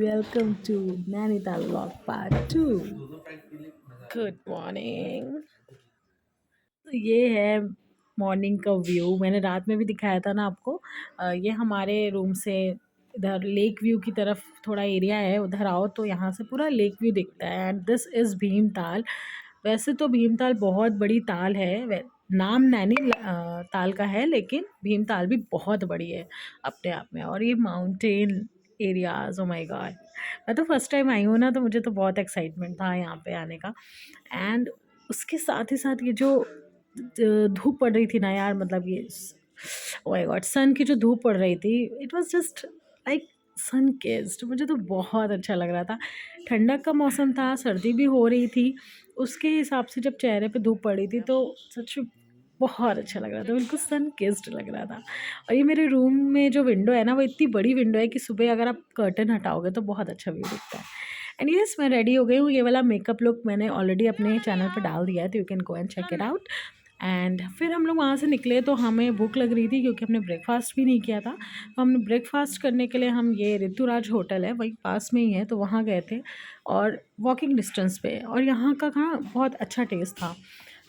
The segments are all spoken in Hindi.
welcome to Nainital Vlog Part 2। Good morning. तो ये है मॉर्निंग का व्यू। मैंने रात में भी दिखाया था ना आपको। ये हमारे रूम से इधर लेक व्यू की तरफ थोड़ा एरिया है, उधर आओ तो यहाँ से पूरा लेक व्यू दिखता है। And this is Bhimtal. वैसे तो भीमताल बहुत बड़ी ताल है, नाम नैनी ताल का है, लेकिन भीमताल भी बहुत बड़ी है अपने आप में। और ये mountain areas, oh my God. मैं तो फर्स्ट टाइम आई हूँ ना, तो मुझे तो बहुत एक्साइटमेंट था यहाँ पे आने का। एंड उसके साथ ही साथ ये जो धूप पड़ रही थी ना यार, मतलब ये ओ माय गॉड, सन की जो धूप पड़ रही थी, it was just like sun kissed. मुझे तो बहुत अच्छा लग रहा था। ठंडक का मौसम था, सर्दी भी हो रही थी, उसके हिसाब से जब चेहरे पे धूप पड़ी थी तो सच में बहुत अच्छा लग रहा था, बिल्कुल सन किस्ड लग रहा था। और ये मेरे रूम में जो विंडो है ना, वो इतनी बड़ी विंडो है कि सुबह अगर आप कर्टन हटाओगे तो बहुत अच्छा व्यू दिखता है। एंड यस, मैं रेडी हो गई हूँ। ये वाला मेकअप लुक मैंने ऑलरेडी अपने चैनल पर डाल दिया है, तो you can go and check it out. And फिर हम लोग वहाँ से निकले तो हमें भूख लग रही थी, क्योंकि हमने ब्रेकफास्ट भी नहीं किया था। तो हमने ब्रेकफास्ट करने के लिए हम ये ऋतुराज होटल है वही पास में ही है, तो वहाँ गए थे और वॉकिंग डिस्टेंस पे। और यहाँ का खाना बहुत अच्छा टेस्ट था।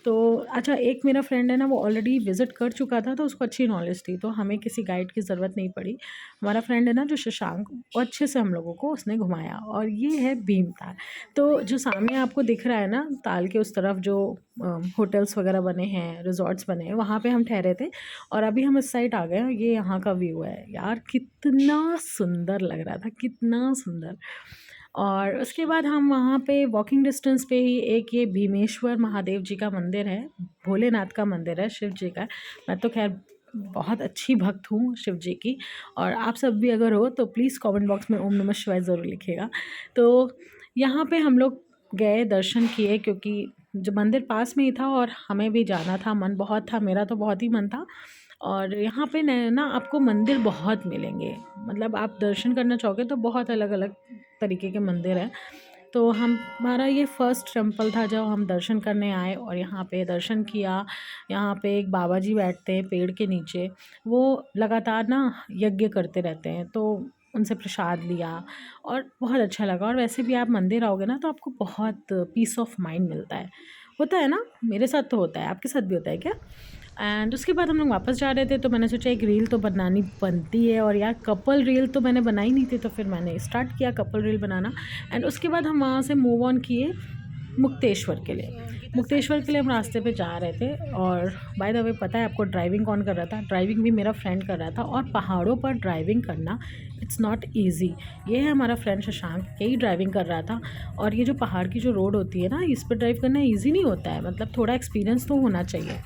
तो अच्छा, एक मेरा फ्रेंड है ना, वो ऑलरेडी विज़िट कर चुका था, तो उसको अच्छी नॉलेज थी, तो हमें किसी गाइड की ज़रूरत नहीं पड़ी। हमारा फ्रेंड है ना जो शशांक, वो अच्छे से हम लोगों को उसने घुमाया। और ये है भीमताल। तो जो सामने आपको दिख रहा है ना, ताल के उस तरफ जो होटल्स वगैरह बने हैं, रिजॉर्ट्स बने हैं, वहाँ पे हम ठहरे थे। और अभी हम इस साइड आ गए हैं। ये यहाँ का व्यू है यार, कितना सुंदर लग रहा था, कितना सुंदर। और उसके बाद हम वहाँ पे वॉकिंग डिस्टेंस पे ही एक ये भीमेश्वर महादेव जी का मंदिर है, भोलेनाथ का मंदिर है, शिव जी का। मैं तो खैर बहुत अच्छी भक्त हूँ शिव जी की, और आप सब भी अगर हो तो प्लीज़ कमेंट बॉक्स में ओम नमः शिवाय ज़रूर लिखिएगा। तो यहाँ पे हम लोग गए, दर्शन किए, क्योंकि जो मंदिर पास में ही था और हमें भी जाना था, मन बहुत था, मेरा तो बहुत ही मन था। और यहाँ पे ना आपको मंदिर बहुत मिलेंगे, मतलब आप दर्शन करना चाहोगे तो बहुत अलग अलग तरीके के मंदिर हैं। तो हमारा ये फर्स्ट टेम्पल था जब हम दर्शन करने आए, और यहाँ पे दर्शन किया। यहाँ पे एक बाबा जी बैठते हैं पेड़ के नीचे, वो लगातार ना यज्ञ करते रहते हैं, तो उनसे प्रसाद लिया और बहुत अच्छा लगा। और वैसे भी आप मंदिर आओगे ना तो आपको बहुत पीस ऑफ माइंड मिलता है। होता है ना, मेरे साथ तो होता है, आपके साथ भी होता है क्या? एंड उसके बाद हम लोग वापस जा रहे थे, तो मैंने सोचा एक रील तो बनानी बनती है, और यार कपल रील तो मैंने बनाई नहीं थी, तो फिर मैंने स्टार्ट किया कपल रील बनाना। एंड उसके बाद हम वहाँ से मूव ऑन किए मुक्तेश्वर के लिए। मुक्तेश्वर के लिए हम रास्ते पे जा रहे थे। और बाय द वे, पता है आपको ड्राइविंग कौन कर रहा था? ड्राइविंग भी मेरा फ्रेंड कर रहा था। और पहाड़ों पर ड्राइविंग करना इट्स नॉट ईजी। ये है हमारा फ्रेंड शशांक, यही ड्राइविंग कर रहा था। और ये जो पहाड़ की जो रोड होती है ना, इस पर ड्राइव करना ईजी नहीं होता है, मतलब थोड़ा एक्सपीरियंस तो होना चाहिए।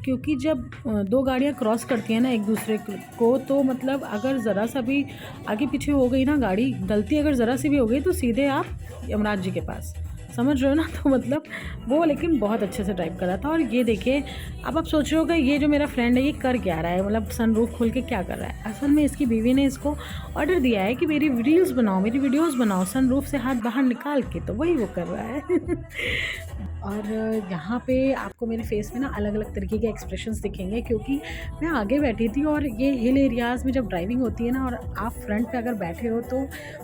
क्योंकि जब दो गाड़ियाँ क्रॉस करती हैं ना एक दूसरे को, तो मतलब अगर ज़रा सा भी आगे पीछे हो गई ना गाड़ी, गलती अगर ज़रा सी भी हो गई तो सीधे आप यमराज जी के पास, समझ रहे हो ना? तो मतलब वो लेकिन बहुत अच्छे से ड्राइव कर रहा था। और ये देखिए, अब आप सोच रहे हो कि ये जो मेरा फ्रेंड है ये कर क्या रहा है, मतलब सनरूफ खोल के क्या कर रहा है। असल में इसकी बीवी ने इसको ऑर्डर दिया है कि मेरी रील्स बनाओ, मेरी वीडियोस बनाओ सनरूफ से हाथ बाहर निकाल के, तो वही वो कर रहा है। और यहाँ पे आपको मेरे फेस में ना अलग अलग तरीके के एक्सप्रेशंस दिखेंगे, क्योंकि मैं आगे बैठी थी। और ये हिल एरियाज़ में जब ड्राइविंग होती है ना, और आप फ्रंट पे अगर बैठे हो, तो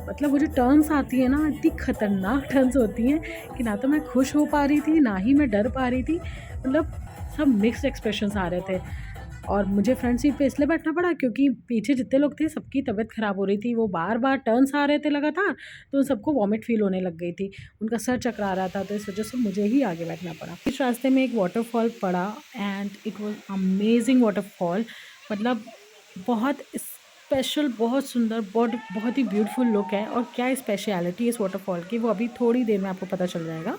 मतलब वो जो टर्न्स आती है ना, इतनी ख़तरनाक टर्न्स होती हैं कि ना तो मैं खुश हो पा रही थी, ना ही मैं डर पा रही थी। मतलब सब मिक्स्ड एक्सप्रेशंस आ रहे थे। और मुझे फ्रंट सीट पे इसलिए बैठना पड़ा क्योंकि पीछे जितने लोग थे सबकी तबीयत ख़राब हो रही थी। वो बार-बार टर्न्स आ रहे थे लगातार, तो सबको वॉमिट फ़ील होने लग गई थी। उनका सर चकरा रहा था, तो इस वजह से मुझे ही आगे बैठना पड़ा। इस रास्ते में एक वाटरफॉल पड़ा, and it was amazing waterfall. मतलब बहुत स्पेशल, बहुत सुंदर, बहुत बहुत ही ब्यूटीफुल लुक है। और क्या स्पेशलिटी इस वाटरफॉल की, वो अभी थोड़ी देर में आपको पता चल जाएगा।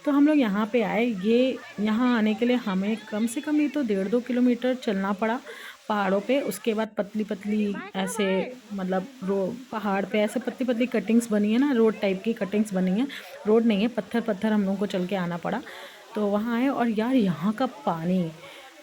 तो हम लोग यहाँ पे आए। ये यहाँ आने के लिए हमें कम से कम नहीं तो 1.5-2 किलोमीटर चलना पड़ा पहाड़ों पे। उसके बाद पतली पतली ऐसे, मतलब पहाड़ पे ऐसे पतली पतली कटिंग्स बनी है ना, रोड टाइप की कटिंग्स बनी है, रोड नहीं है, पत्थर पत्थर हम लोगों को चल के आना पड़ा। तो वहाँ आए, और यार यहाँ का पानी,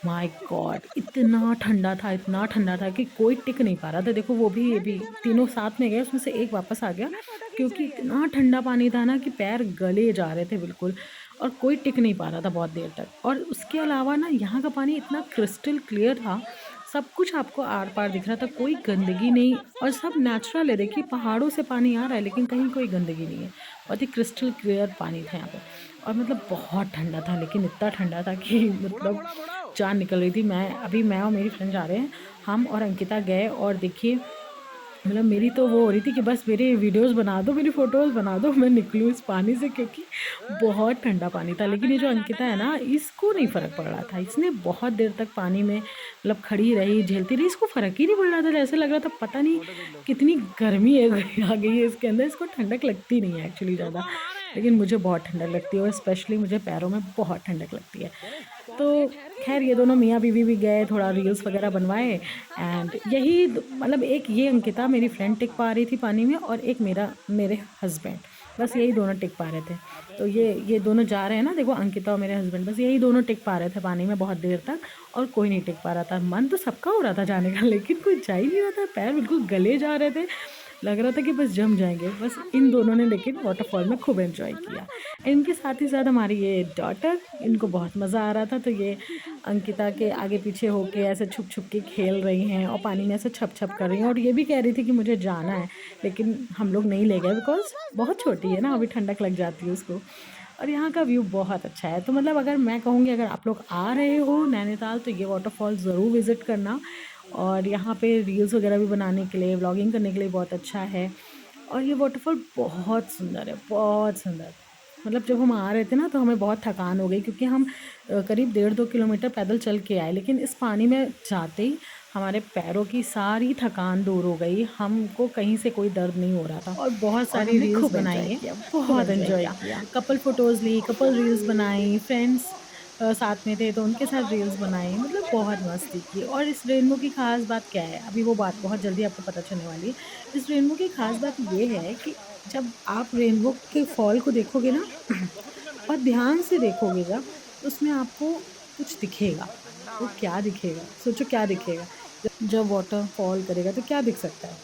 माय गॉड, इतना ठंडा था, इतना ठंडा था कि कोई टिक नहीं पा रहा था। देखो वो भी, ये भी तीनों साथ में गए, उसमें से एक वापस आ गया, क्योंकि इतना ठंडा पानी था ना कि पैर गले जा रहे थे बिल्कुल। और कोई टिक नहीं पा रहा था बहुत देर तक। और उसके अलावा ना यहाँ का पानी इतना क्रिस्टल क्लियर था, सब कुछ आपको आर पार दिख रहा था, कोई गंदगी नहीं, और सब नेचुरल है। देखिए पहाड़ों से पानी आ रहा है लेकिन कहीं कोई गंदगी नहीं है, बहुत ही क्रिस्टल क्लियर पानी था यहाँ पे। और मतलब बहुत ठंडा था, लेकिन इतना ठंडा था कि मतलब जान निकल रही थी। मैं और मेरी फ्रेंड जा रहे हैं, हम और अंकिता गए, और देखिए मतलब मेरी तो वो हो रही थी कि बस मेरी वीडियोस बना दो, मेरी फ़ोटोज़ बना दो, मैं निकलूँ इस पानी से, क्योंकि बहुत ठंडा पानी था। लेकिन ये जो अंकिता है ना, इसको नहीं फ़र्क पड़ रहा था, इसने बहुत देर तक पानी में मतलब खड़ी रही, झेलती रही, इसको फ़र्क ही नहीं पड़ रहा था। जैसे लग रहा था पता नहीं कितनी गर्मी है आ गई है इसके अंदर, इसको ठंडक लगती नहीं है एक्चुअली ज़्यादा, लेकिन मुझे बहुत ठंडक लगती है, और स्पेशली मुझे पैरों में बहुत ठंडक लगती है। तो खैर ये दोनों मियाँ बीवी भी गए, थोड़ा रील्स वगैरह बनवाए, एंड यही मतलब एक ये अंकिता मेरी फ्रेंड टिक पा रही थी पानी में, और एक मेरे हस्बैंड, बस यही दोनों टिक पा रहे थे। तो ये दोनों जा रहे हैं ना, देखो अंकिता और मेरे हस्बैंड, बस यही दोनों टिक पा रहे थे पानी में बहुत देर तक, और कोई नहीं टिक पा रहा था। मन तो सबका हो रहा था जाने का, लेकिन कोई जा ही नहीं रहा था, पैर बिल्कुल गले जा रहे थे, लग रहा था कि बस जम जाएंगे। बस इन दोनों ने लेकिन वाटरफॉल में खूब एंजॉय किया। इनके साथ ही साथ हमारी ये डॉटर, इनको बहुत मज़ा आ रहा था, तो ये अंकिता के आगे पीछे होके ऐसे छुप छुप के खेल रही हैं, और पानी में ऐसे छप छप कर रही हैं, और ये भी कह रही थी कि मुझे जाना है, लेकिन हम लोग नहीं ले गए बिकॉज़ बहुत छोटी है ना, अभी ठंडक लग जाती है उसको। और यहाँ का व्यू बहुत अच्छा है, तो मतलब अगर मैं कहूँगी अगर आप लोग आ रहे हो नैनीताल तो ये वाटरफॉल ज़रूर विज़िट करना, और यहाँ पे रील्स वगैरह भी बनाने के लिए, व्लॉगिंग करने के लिए बहुत अच्छा है। और ये वाटरफॉल बहुत सुंदर है, बहुत सुंदर। मतलब जब हम आ रहे थे ना तो हमें बहुत थकान हो गई, क्योंकि हम करीब 1.5-2 किलोमीटर पैदल चल के आए, लेकिन इस पानी में जाते ही हमारे पैरों की सारी थकान दूर हो गई, हमको कहीं से कोई दर्द नहीं हो रहा था, और बहुत और सारी हमने रील्स खूब बनाई एंजॉय हैं, किया, खूब बहुत एंजॉय एंजॉय किया। किया, कपल फ़ोटोज़ ली, कपल रील्स बनाई, फ्रेंड्स साथ में थे तो उनके साथ रील्स बनाई, मतलब बहुत मस्ती की। और इस रेनबो की ख़ास बात क्या है, अभी वो बात बहुत जल्दी आपको पता चलने वाली है। इस रेनबो की ख़ास बात ये है कि जब आप रेनबो के फॉल को देखोगे ना और ध्यान से देखोगे जब, तो उसमें आपको कुछ दिखेगा। वो क्या दिखेगा? सोचो क्या दिखेगा? जब वाटर फॉल करेगा तो क्या दिख सकता है?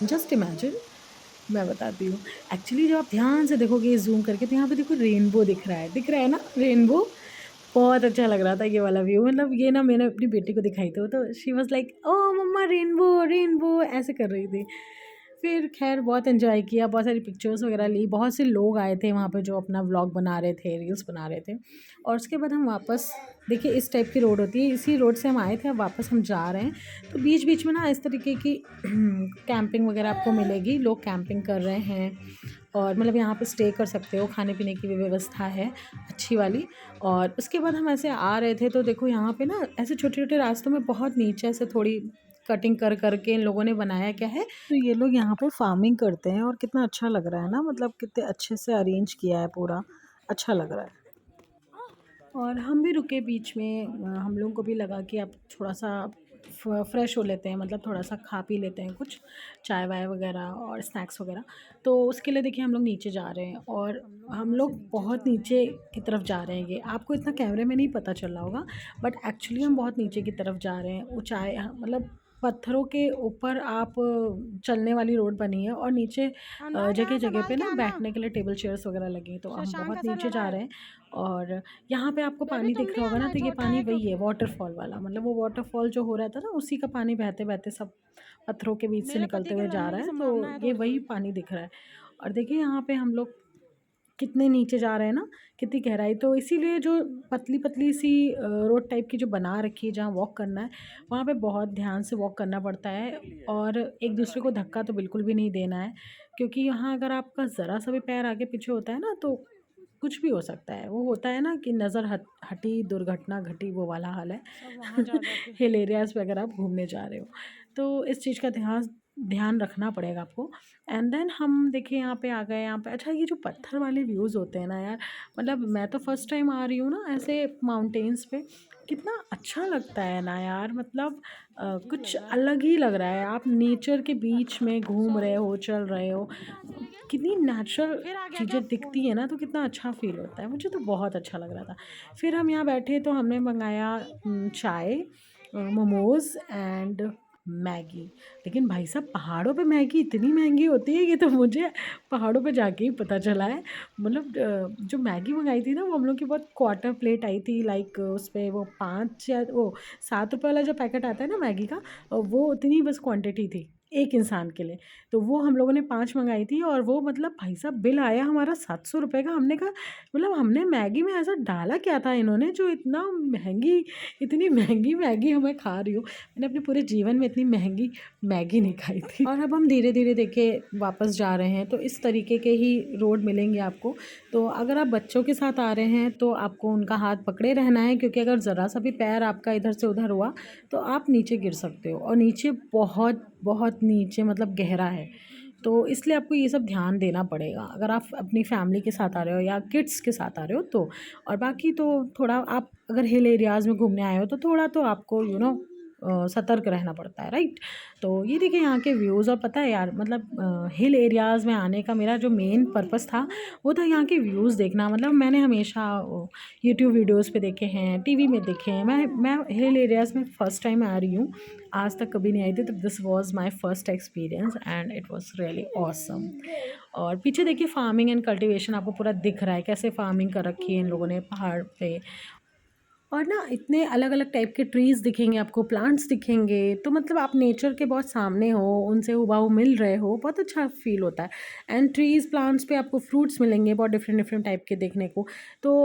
जस्ट इमेजिन, मैं बताती हूँ। एक्चुअली जब आप ध्यान से देखोगे ज़ूम करके, तो यहाँ पे देखो रेनबो दिख रहा है ना रेनबो? बहुत अच्छा लग रहा था ये वाला व्यू, मतलब ये ना मैंने अपनी बेटी को दिखाई तो she was like oh mama rainbow, rainbow ऐसे कर रही थी। फिर ख़ैर बहुत एन्जॉय किया, बहुत सारी पिक्चर्स वग़ैरह ली, बहुत से लोग आए थे वहाँ पे जो अपना व्लॉग बना रहे थे, रील्स बना रहे थे। और उसके बाद हम वापस, देखिए इस टाइप की रोड होती है, इसी रोड से हम आए थे, अब वापस हम जा रहे हैं। तो बीच-बीच में ना इस तरीके की कैंपिंग वग़ैरह आपको मिलेगी, लोग कैंपिंग कर रहे हैं, और मतलब यहाँ पे स्टे कर सकते हो, खाने-पीने की भी व्यवस्था है अच्छी वाली। और उसके बाद हम ऐसे आ रहे थे तो देखो यहाँ पे ना ऐसे छोटे-छोटे रास्तों में बहुत नीचे से थोड़ी कटिंग कर के इन लोगों ने बनाया क्या है, तो ये लोग यहाँ पे फार्मिंग करते हैं, और कितना अच्छा लग रहा है ना, मतलब कितने अच्छे से अरेंज किया है पूरा, अच्छा लग रहा है। और हम भी रुके बीच में, हम लोगों को भी लगा कि अब थोड़ा-सा फ्रेश हो लेते हैं, मतलब थोड़ा-सा खा पी लेते हैं कुछ, चाय-वाय वग़ैरह और स्नैक्स वग़ैरह। तो उसके लिए देखिए हम लोग नीचे जा रहे हैं, और हम लोग बहुत नीचे की तरफ जा रहे हैं। ये आपको इतना कैमरे में नहीं पता चल रहा होगा, बट एक्चुअली हम बहुत नीचे की तरफ जा रहे हैं। ऊँचाई मतलब पत्थरों के ऊपर आप चलने वाली रोड बनी है, और नीचे जगह-जगह पे ना बैठने के लिए टेबल चेयर्स वग़ैरह लगी हैं, तो हम बहुत नीचे जा रहे हैं। और यहाँ पे आपको पानी दिख रहा होगा ना, तो ये पानी वही है वाटरफॉल वाला, मतलब वो वाटरफॉल जो हो रहा था ना, उसी का पानी बहते-बहते सब पत्थरों के बीच से निकलते हुए जा रहा है, तो ये वही पानी दिख रहा है। और देखिए यहाँ पे हम लोग कितने नीचे जा रहे हैं ना, कितनी गहराई, तो इसीलिए जो पतली-पतली सी रोड टाइप की जो बना रखी है जहाँ वॉक करना है, वहाँ पे बहुत ध्यान से वॉक करना पड़ता है, और एक-दूसरे को धक्का तो बिल्कुल भी नहीं देना है, क्योंकि यहाँ अगर आपका ज़रा-सा भी पैर आगे-पीछे होता है ना, तो कुछ भी हो सकता है। वो होता है ना कि नज़र हटी, दुर्घटना घटी, वो वाला हाल है। हिल एरियाज़ पे अगर आप घूमने जा रहे हो, तो इस चीज़ का ध्यान रखना पड़ेगा आपको। एंड देन हम देखिए यहाँ पे आ गए, यहाँ पे अच्छा ये जो पत्थर वाले व्यूज़ होते हैं ना यार, मतलब मैं तो फर्स्ट टाइम आ रही हूँ ना ऐसे माउंटेन्स पे, कितना अच्छा लगता है ना यार, मतलब कुछ अलग ही लग रहा है। आप नेचर के बीच में घूम रहे हो, चल रहे हो, कितनी नेचुरल चीज़ें दिखती हैं ना, तो कितना अच्छा फ़ील होता है। मुझे तो बहुत अच्छा लग रहा था। फिर हम यहाँ बैठे तो हमने मँगाया चाय, मोमोज़ एंड मैगी। लेकिन भाई साहब पहाड़ों पे मैगी इतनी महंगी होती है, ये तो मुझे पहाड़ों पे जाके ही पता चला है। मतलब जो मैगी मंगाई थी ना, वो हम लोग की बहुत क्वार्टर प्लेट आई थी, लाइक उसपे वो 5 या वो 7 रुपए वाला जो पैकेट आता है ना मैगी का, वो उतनी बस क्वांटिटी थी एक इंसान के लिए। तो वो हम लोगों ने 5 मंगाई थी, और वो मतलब भाई साहब बिल आया हमारा 700 रुपये का। हमने कहा मतलब हमने मैगी में ऐसा डाला क्या था इन्होंने जो इतना महंगी, इतनी महंगी मैगी हमें खा रही हूँ। मैंने अपने पूरे जीवन में इतनी महंगी मैगी नहीं खाई थी। और अब हम धीरे धीरे देखिए वापस जा रहे हैं, तो इस तरीके के ही रोड मिलेंगे आपको। तो अगर आप बच्चों के साथ आ रहे हैं तो आपको उनका हाथ पकड़े रहना है, क्योंकि अगर ज़रा सा भी पैर आपका इधर से उधर हुआ तो आप नीचे गिर सकते हो, और नीचे बहुत बहुत नीचे मतलब गहरा है। तो इसलिए आपको ये सब ध्यान देना पड़ेगा अगर आप अपनी फैमिली के साथ आ रहे हो या किड्स के साथ आ रहे हो तो। और बाकी तो थोड़ा आप अगर हिल एरियाज़ में घूमने आए हो तो थोड़ा तो आपको सतर्क रहना पड़ता है, राइट। तो ये देखिए यहाँ के व्यूज़। और पता है यार मतलब हिल एरियाज़ में आने का मेरा जो मेन पर्पस था वो था यहाँ के व्यूज़ देखना। मतलब मैंने हमेशा यूट्यूब वीडियोज़ पे देखे हैं, टीवी में देखे हैं। मैं हिल एरियाज़ में फ़र्स्ट टाइम आ रही हूँ, आज तक कभी नहीं आई थी, तो this was my first experience and it was really awesome. और पीछे देखिए फार्मिंग एंड कल्टीवेशन आपको पूरा दिख रहा है, कैसे फार्मिंग कर रखी है इन लोगों ने पहाड़ पे। और ना इतने अलग अलग टाइप के ट्रीज़ दिखेंगे आपको, प्लांट्स दिखेंगे, तो मतलब आप नेचर के बहुत सामने हो, उनसे हुबहू मिल रहे हो, बहुत अच्छा फील होता है। एंड ट्रीज़ प्लांट्स पे आपको फ्रूट्स मिलेंगे बहुत डिफरेंट डिफरेंट टाइप के देखने को। तो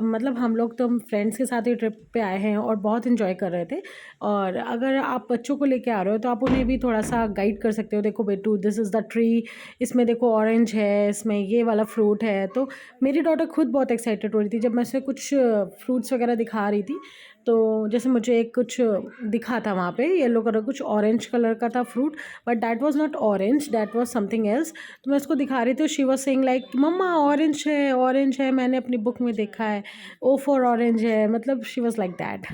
मतलब हम लोग तो फ्रेंड्स के साथ ही ट्रिप पे आए हैं और बहुत इन्जॉय कर रहे थे। और अगर आप बच्चों को लेके आ रहे हो तो आप उन्हें भी थोड़ा सा गाइड कर सकते हो, देखो बेटू दिस इज़ द ट्री, इसमें देखो ऑरेंज है, इसमें ये वाला फ्रूट है। तो मेरी डॉटर खुद बहुत एक्साइटेड हो रही थी जब मैं उसे कुछ फ्रूट्स वगैरह दिखा रही थी। तो जैसे मुझे एक कुछ दिखा था वहाँ पे येलो कलर, कुछ ऑरेंज कलर का था fruit, but that was not orange, that was something else. तो मैं उसको दिखा रही थी, she was saying like mama orange है, ऑरेंज है, मैंने अपनी बुक में देखा है, ओ फॉर ऑरेंज है, मतलब she was like that.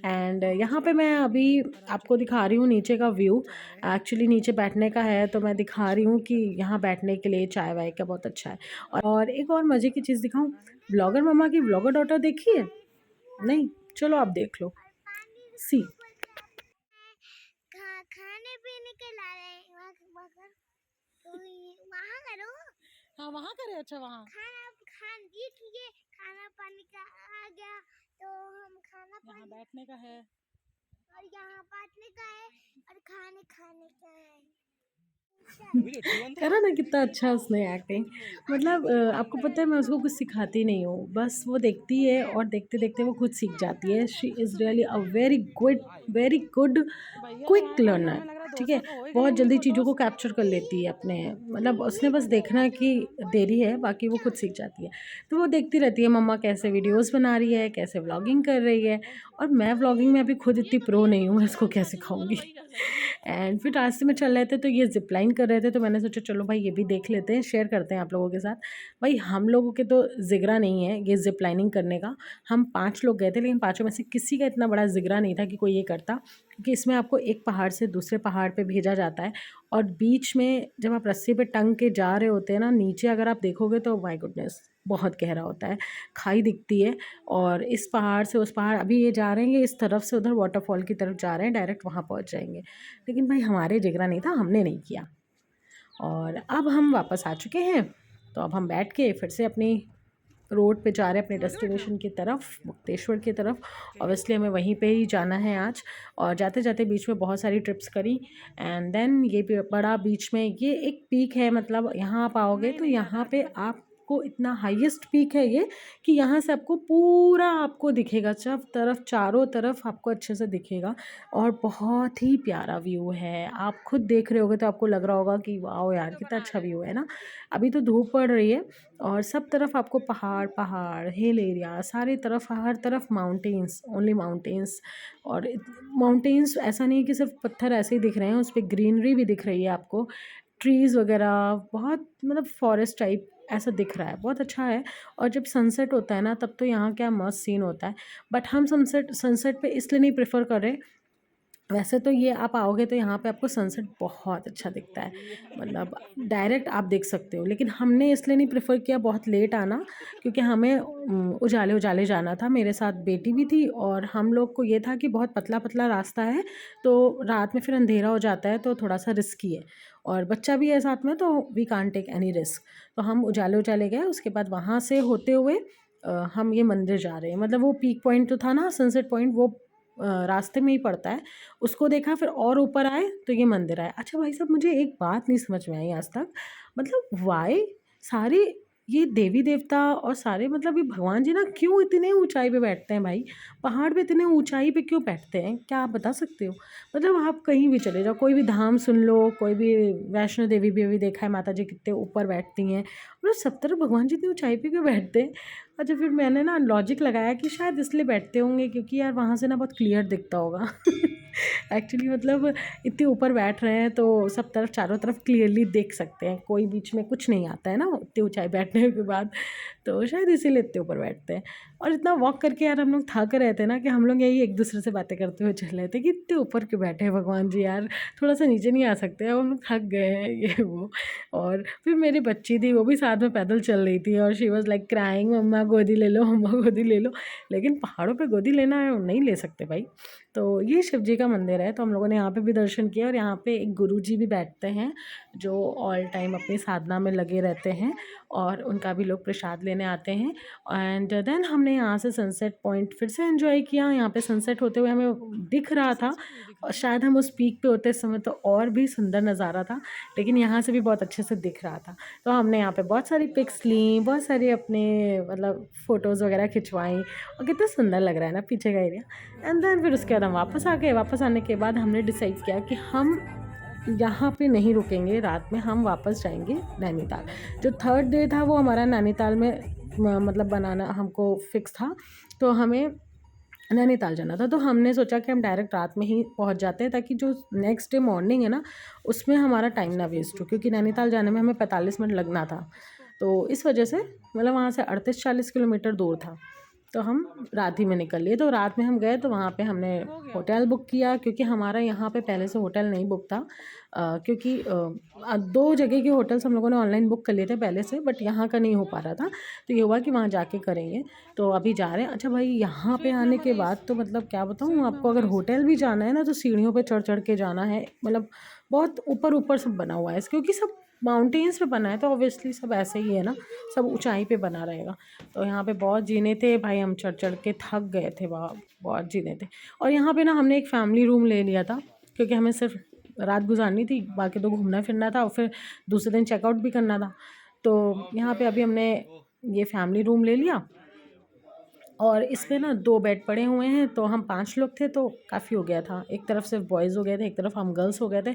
And यहाँ पे मैं अभी आपको दिखा रही हूँ नीचे का व्यू। एक्चुअली नीचे बैठने का है, तो मैं दिखा रही हूँ कि यहाँ बैठने के लिए चाय वाय का बहुत अच्छा है। और एक और मज़े की चीज़ दिखाऊँ, ब्लॉगर मम्मा की ब्लॉगर डॉटर देखी है? नहीं? चलो आप देख लो। सी खाने पीने के ला रहे हैं तो वहाँ करो। हाँ वहाँ करे, अच्छा वहाँ खाना खान देखिए, खाना पानी का आ गया तो हम खाना यहाँ पानी बैठने का है। और यहाँ बैठने का है और खाने खाने का है। करा ना कितना अच्छा उसने एक्टिंग। मतलब आपको पता है मैं उसको कुछ सिखाती नहीं हूँ, बस वो देखती है और देखते देखते वो खुद सीख जाती है। She is really a very good quick learner, ठीक है। बहुत जल्दी चीज़ों को कैप्चर कर लेती है अपने, मतलब उसने बस देखना की देरी है, बाकी वो खुद सीख जाती है। तो वो देखती रहती है मम्मा कैसे वीडियोज़ बना रही है, कैसे व्लॉगिंग कर रही है। और मैं व्लॉगिंग में अभी खुद इतनी प्रो नहीं हूँ, मैं इसको क्या सिखाऊंगी। एंड फिर रास्ते में चल रहे थे तो ये ज़िप लाइन कर रहे थे, तो मैंने सोचा चलो भाई ये भी देख लेते हैं, शेयर करते हैं आप लोगों के साथ। भाई हम लोगों के तो जिगरा नहीं है ये ज़िप लाइनिंग करने का। हम 5 लोग गए थे, लेकिन पाँचों में से किसी का इतना बड़ा जिगरा नहीं था कि कोई ये करता, क्योंकि इसमें आपको एक पहाड़ से दूसरे पहाड़ पे भेजा जाता है। और बीच में जब आप रस्सी पे टंग के जा रहे होते हैं ना, नीचे अगर आप देखोगे तो माय गुडनेस बहुत गहरा होता है, खाई दिखती है। और इस पहाड़ से उस पहाड़, अभी ये जा रहे हैं इस तरफ से उधर वाटरफॉल की तरफ जा रहे हैं, डायरेक्ट वहाँ पहुँच जाएंगे। लेकिन भाई हमारे जिगरा नहीं था, हमने नहीं किया। और अब हम वापस आ चुके हैं, तो अब हम बैठ के फिर से अपनी रोड पे जा रहे हैं अपने डेस्टिनेशन की तरफ, मुक्तेश्वर की तरफ। ऑब्वियसली हमें वहीं पे ही जाना है आज। और जाते जाते बीच में बहुत सारी ट्रिप्स करी। एंड देन ये बड़ा बीच में ये एक पीक है, मतलब यहाँ आप आओगे तो यहाँ पे आपको इतना हाईएस्ट पीक है ये, कि यहाँ से आपको पूरा आपको दिखेगा, सब तरफ चारों तरफ आपको अच्छे से दिखेगा। और बहुत ही प्यारा व्यू है, आप खुद देख रहे होगे तो आपको लग रहा होगा कि वाह यार कितना अच्छा व्यू है ना। अभी तो धूप पड़ रही है और सब तरफ आपको पहाड़ पहाड़, हिल एरिया, सारी तरफ हर तरफ माउंटेन्स, ओनली माउंटेन्स। और माउंटेन्स ऐसा नहीं कि सिर्फ पत्थर ऐसे ही दिख रहे हैं, उस पर ग्रीनरी भी दिख रही है आपको, ट्रीज़ वगैरह बहुत, मतलब फॉरेस्ट टाइप ऐसा दिख रहा है, बहुत अच्छा है। और जब सनसेट होता है ना तब तो यहाँ क्या मस्त सीन होता है। बट हम सनसेट सनसेट पे इसलिए नहीं प्रेफर कर रहे वैसे तो ये आप आओगे तो यहाँ पे आपको सनसेट बहुत अच्छा दिखता है, मतलब डायरेक्ट आप देख सकते हो। लेकिन हमने इसलिए नहीं प्रेफर किया बहुत लेट आना, क्योंकि हमें उजाले उजाले जाना था, मेरे साथ बेटी भी थी और हम लोग को ये था कि बहुत पतला पतला रास्ता है, तो रात में फिर अंधेरा हो जाता है तो थोड़ा सा रिस्की है, और बच्चा भी है साथ में, तो we can't take any risk. तो हम उजाले उजाले गए, उसके बाद वहाँ से होते हुए हम ये मंदिर जा रहे हैं। मतलब वो पीक पॉइंट जो था ना, सनसेट पॉइंट, वो रास्ते में ही पड़ता है। उसको देखा, फिर और ऊपर आए तो ये मंदिर आया। अच्छा भाई साहब, मुझे एक बात नहीं समझ में आई आज तक, मतलब वाई सारे ये देवी देवता और सारे, मतलब ये भगवान जी ना क्यों इतने ऊंचाई पे बैठते हैं भाई? पहाड़ पे इतने ऊंचाई पे क्यों बैठते हैं, क्या आप बता सकते हो? मतलब आप कहीं भी चले जाओ, कोई भी धाम सुन लो, कोई भी, वैष्णो देवी भी अभी देखा है, माता जी कितने ऊपर बैठती हैं, मतलब सब तरफ भगवान जी इतनी ऊंचाई पे क्यों बैठते हैं? अच्छा, फिर मैंने ना लॉजिक लगाया कि शायद इसलिए बैठते होंगे क्योंकि यार वहाँ से ना बहुत क्लियर दिखता होगा। एक्चुअली मतलब इतने ऊपर बैठ रहे हैं तो सब तरफ, चारों तरफ क्लियरली देख सकते हैं, कोई बीच में कुछ नहीं आता है ना इतनी ऊंचाई बैठने के बाद, तो शायद इसीलिए इतने ऊपर बैठते हैं। और इतना वॉक करके यार हम लोग थक रहे थे ना, कि हम लोग यही एक दूसरे से बातें करते हुए चल रहे थे कि इतने ऊपर क्यों बैठे हैं भगवान जी यार, थोड़ा सा नीचे नहीं आ सकते? अब हम लोग थक गए हैं, ये वो। और फिर मेरी बच्ची थी, वो भी साथ में पैदल चल रही थी, और शी वॉज लाइक क्राइंग, मम्मा गोदी ले लो, मम्मा गोदी ले लो। लेकिन पहाड़ों पे गोदी लेना है, नहीं ले सकते भाई। तो ये शिव जी का मंदिर है, तो हम लोगों ने यहाँ पे भी दर्शन किया, और यहाँ पे एक गुरु जी भी बैठते हैं जो ऑल टाइम अपनी साधना में लगे रहते हैं, और उनका भी लोग प्रसाद लेने आते हैं। एंड देन हमने यहाँ से सनसेट पॉइंट फिर से एंजॉय किया। यहाँ पे सनसेट होते हुए हमें दिख रहा था, और शायद हम उस पीक पे होते समय तो और भी सुंदर नज़ारा था, लेकिन यहाँ से भी बहुत अच्छे से दिख रहा था। तो हमने यहाँ पे बहुत सारी पिक्स ली, बहुत सारी अपने मतलब फ़ोटोज़ वगैरह खिंचवाई, और कितना सुंदर लग रहा है ना पीछे का एरिया। एंड देन फिर उसके बाद हम वापस आ गए। वापस आने के बाद हमने डिसाइड किया कि हम यहाँ पे नहीं रुकेंगे रात में, हम वापस जाएंगे नैनीताल। जो थर्ड डे था वो हमारा नैनीताल में मतलब बनाना हमको फिक्स था, तो हमें नैनीताल जाना था। तो हमने सोचा कि हम डायरेक्ट रात में ही पहुंच जाते हैं, ताकि जो नेक्स्ट डे मॉर्निंग है ना, उसमें हमारा टाइम ना वेस्ट हो, क्योंकि नैनीताल जाने में हमें 45 मिनट लगना था। तो इस वजह से मतलब वहाँ से 38-40 किलोमीटर दूर था, तो हम रात ही में निकल लिए। तो रात में हम गए, तो वहाँ पे हमने होटल बुक किया, क्योंकि हमारा यहाँ पे पहले से होटल नहीं बुक था। क्योंकि 2 जगह के होटल्स हम लोगों ने ऑनलाइन बुक कर लिए थे पहले से, बट यहाँ का नहीं हो पा रहा था, तो ये हुआ कि वहाँ जाके करेंगे। तो अभी जा रहे हैं। अच्छा भाई, यहाँ पे आने के बाद तो मतलब क्या बताऊँ आपको, अगर होटल भी जाना है ना, तो सीढ़ियों पे चढ़ चढ़ के जाना है, मतलब बहुत ऊपर ऊपर सब बना हुआ है, क्योंकि सब माउंटेन्स पे बना है, तो ऑब्वियसली सब ऐसे ही है ना, सब ऊंचाई पे बना रहेगा। तो यहाँ पे बहुत जीने थे भाई, हम चढ़ चढ़ के थक गए थे, वहाँ बहुत जीने थे। और यहाँ पे ना हमने एक फैमिली रूम ले लिया था, क्योंकि हमें सिर्फ रात गुजारनी थी, बाकी तो घूमना फिरना था, और फिर दूसरे दिन चेकआउट भी करना था। तो यहाँ पे अभी हमने ये फैमिली रूम ले लिया, और इसमें ना 2 बेड पड़े हुए हैं, तो हम 5 लोग थे, तो काफ़ी हो गया था। एक तरफ सिर्फ बॉयज़ हो गए थे, एक तरफ हम गर्ल्स हो गए थे,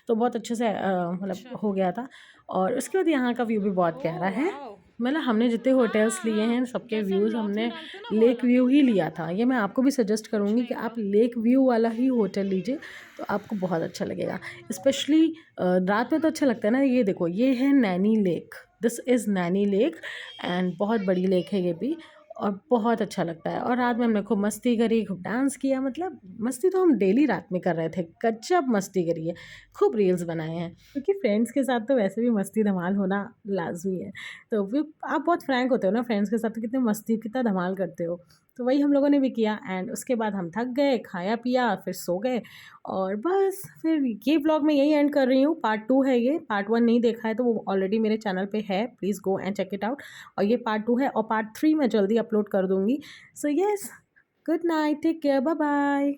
तो बहुत अच्छे से मतलब हो गया था। और उसके बाद यहाँ का व्यू भी बहुत प्यारा है। मतलब हमने जितने होटल्स लिए हैं, सबके व्यूज़ हमने लेक व्यू ही लिया था। ये मैं आपको भी सजेस्ट करूँगी कि आप लेक व्यू वाला ही होटल लीजिए, तो आपको बहुत अच्छा लगेगा। स्पेशली रात में तो अच्छा लगता है ना। ये देखो, ये है Naini lake, this is Naini lake, and बहुत बड़ी लेक है ये भी, और बहुत अच्छा लगता है। और रात में हमने खूब मस्ती करी, खूब डांस किया, मतलब मस्ती तो हम डेली रात में कर रहे थे, गजब मस्ती करी है, खूब रील्स बनाए हैं, क्योंकि फ्रेंड्स के साथ तो वैसे भी मस्ती धमाल होना लाजमी है। तो फिर आप बहुत फ्रैंक होते हो ना फ्रेंड्स के साथ, तो कितने मस्ती कितना धमाल करते हो, तो वही हम लोगों ने भी किया। एंड उसके बाद हम थक गए, खाया पिया, फिर सो गए, और बस फिर ये व्लॉग मैं यही एंड कर रही हूँ। पार्ट 2 है ये, पार्ट 1 नहीं देखा है तो वो ऑलरेडी मेरे चैनल पे है, please go and check it out. और ये पार्ट 2 है, और पार्ट 3 मैं जल्दी अपलोड कर दूँगी। So yes, good night, take care, bye bye.